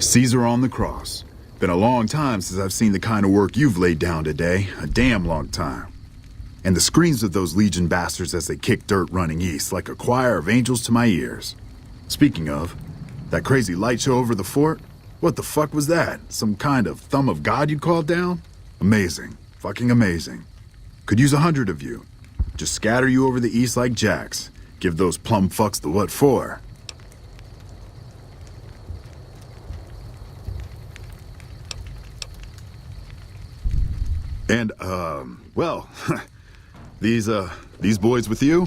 Caesar on the cross. Been a long time since I've seen the kind of work you've laid down today. A damn long time. And the screams of those Legion bastards as they kick dirt running east like a choir of angels to my ears. Speaking of, that crazy light show over the fort? What the fuck was that? Some kind of thumb of God you called down? Amazing. Fucking amazing. Could use 100 of you. Just scatter you over the east like jacks. Give those plum fucks the what for. And, well, these boys with you?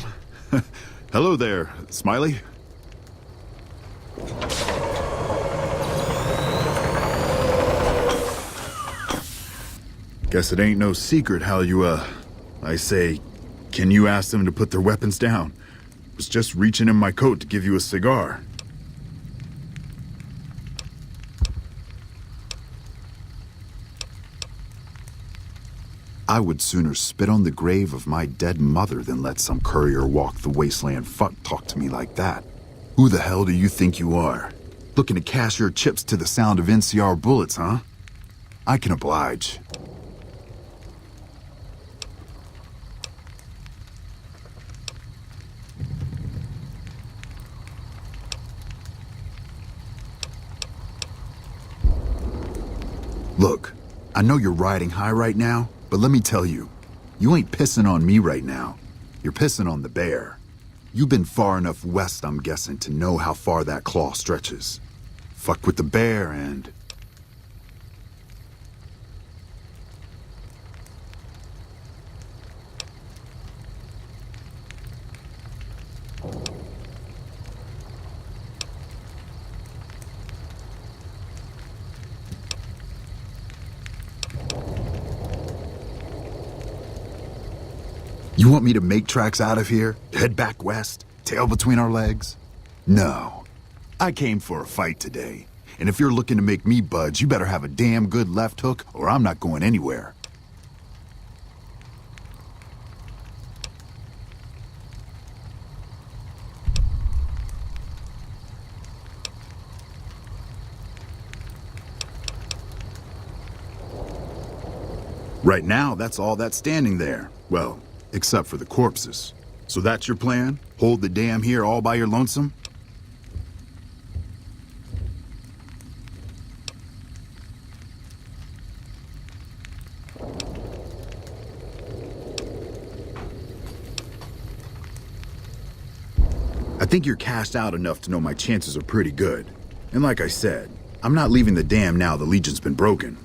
Hello there, Smiley. Guess it ain't no secret how you, I say, can you ask them to put their weapons down? Was just reaching in my coat to give you a cigar. I would sooner spit on the grave of my dead mother than let some courier walk the wasteland fuck talk to me like that. Who the hell do you think you are? Looking to cash your chips to the sound of NCR bullets, huh? I can oblige. Look, I know you're riding high right now, but let me tell you, you ain't pissing on me right now. You're pissing on the bear. You've been far enough west, I'm guessing, to know how far that claw stretches. Fuck with the bear and... You want me to make tracks out of here? Head back west? Tail between our legs? No. I came for a fight today. And if you're looking to make me budge, you better have a damn good left hook or I'm not going anywhere. Right now, that's all that's standing there. Well, except for the corpses. So that's your plan? Hold the dam here all by your lonesome? I think you're cashed out enough to know my chances are pretty good. And like I said, I'm not leaving the dam now the Legion's been broken.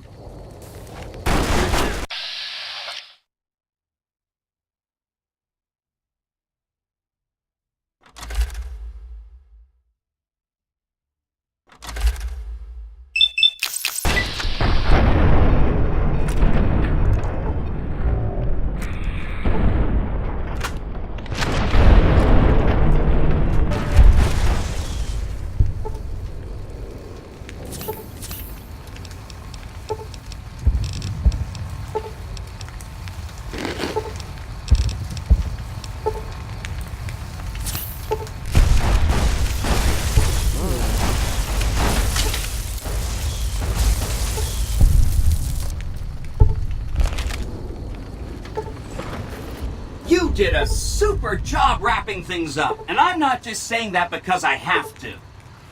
You did a super job wrapping things up, and I'm not just saying that because I have to.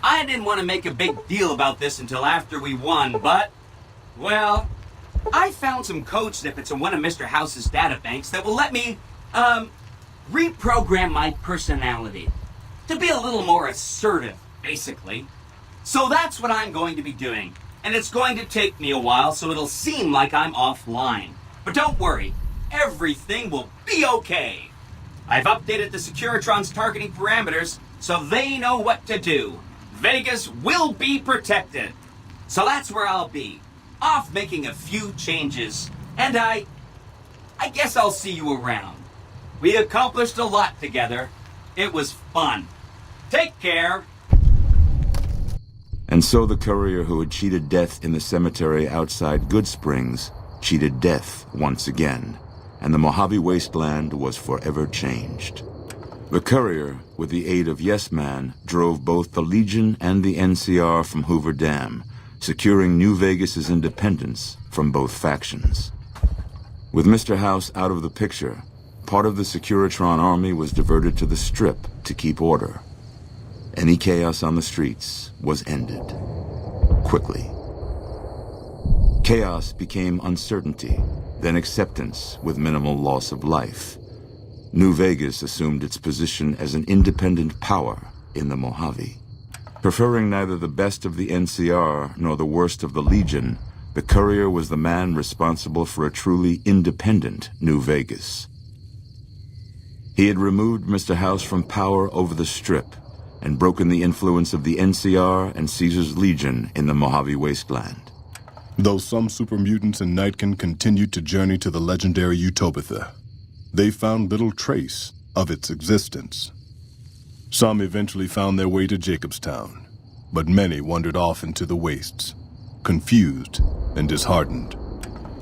I didn't want to make a big deal about this until after we won, but, well, I found some code snippets in one of Mr. House's databanks that will let me, reprogram my personality to be a little more assertive, basically. So that's what I'm going to be doing, and it's going to take me a while, so it'll seem like I'm offline. But don't worry. Everything will be okay. I've updated the Securitron's targeting parameters so they know what to do. Vegas will be protected. So that's where I'll be, off making a few changes. And I guess I'll see you around. We accomplished a lot together. It was fun. Take care. And so the courier who had cheated death in the cemetery outside Good Springs cheated death once again. And the Mojave wasteland was forever changed. The courier, with the aid of Yes Man, drove both the Legion and the NCR from Hoover Dam, securing New Vegas's independence from both factions. With Mr. House out of the picture, part of the Securitron army was diverted to the Strip to keep order. Any chaos on the streets was ended. Quickly. Chaos became uncertainty, then acceptance with minimal loss of life. New Vegas assumed its position as an independent power in the Mojave. Preferring neither the best of the NCR nor the worst of the Legion, the Courier was the man responsible for a truly independent New Vegas. He had removed Mr. House from power over the Strip and broken the influence of the NCR and Caesar's Legion in the Mojave Wasteland. Though some super mutants in Nightkin continued to journey to the legendary Utopia, they found little trace of its existence. Some eventually found their way to Jacobstown, but many wandered off into the wastes, confused and disheartened.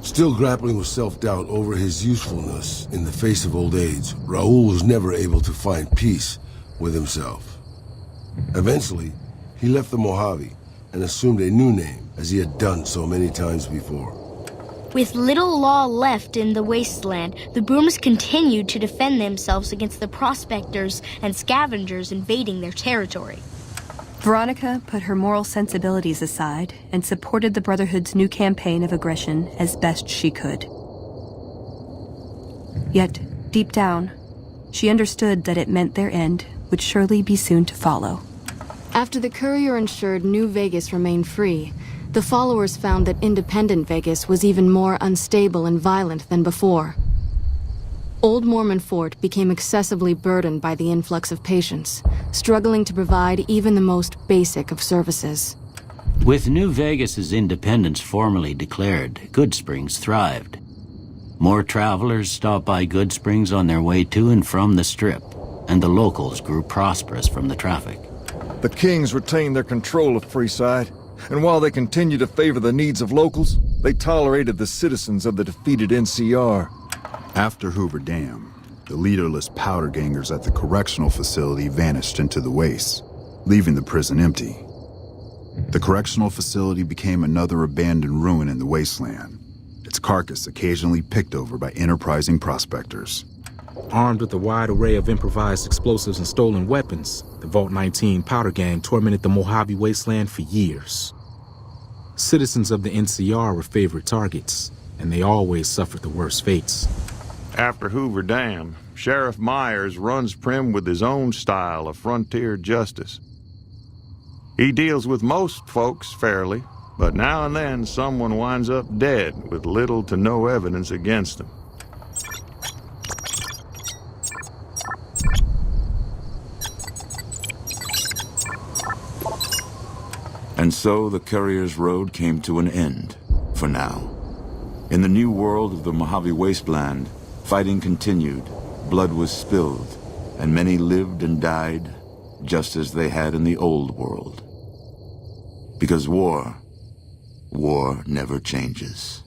Still grappling with self-doubt over his usefulness in the face of old age, Raoul was never able to find peace with himself. Eventually, he left the Mojave and assumed a new name, as he had done so many times before. With little law left in the wasteland, the Brooms continued to defend themselves against the prospectors and scavengers invading their territory. Veronica put her moral sensibilities aside and supported the Brotherhood's new campaign of aggression as best she could. Yet, deep down, she understood that it meant their end would surely be soon to follow. After the Courier ensured New Vegas remained free, the followers found that independent Vegas was even more unstable and violent than before. Old Mormon Fort became excessively burdened by the influx of patients, struggling to provide even the most basic of services. With New Vegas's independence formally declared, Goodsprings thrived. More travelers stopped by Goodsprings on their way to and from the Strip, and the locals grew prosperous from the traffic. The Kings retained their control of Freeside, and while they continued to favor the needs of locals, they tolerated the citizens of the defeated NCR. After Hoover Dam, the leaderless powder gangers at the correctional facility vanished into the wastes, leaving the prison empty. The correctional facility became another abandoned ruin in the wasteland, its carcass occasionally picked over by enterprising prospectors. Armed with a wide array of improvised explosives and stolen weapons, the Vault 19 powder gang tormented the Mojave Wasteland for years. Citizens of the NCR were favorite targets, and they always suffered the worst fates. After Hoover Dam, Sheriff Myers runs Prim with his own style of frontier justice. He deals with most folks fairly, but now and then someone winds up dead with little to no evidence against them. And so the Courier's road came to an end, for now. In the new world of the Mojave Wasteland, fighting continued, blood was spilled, and many lived and died just as they had in the old world. Because war never changes.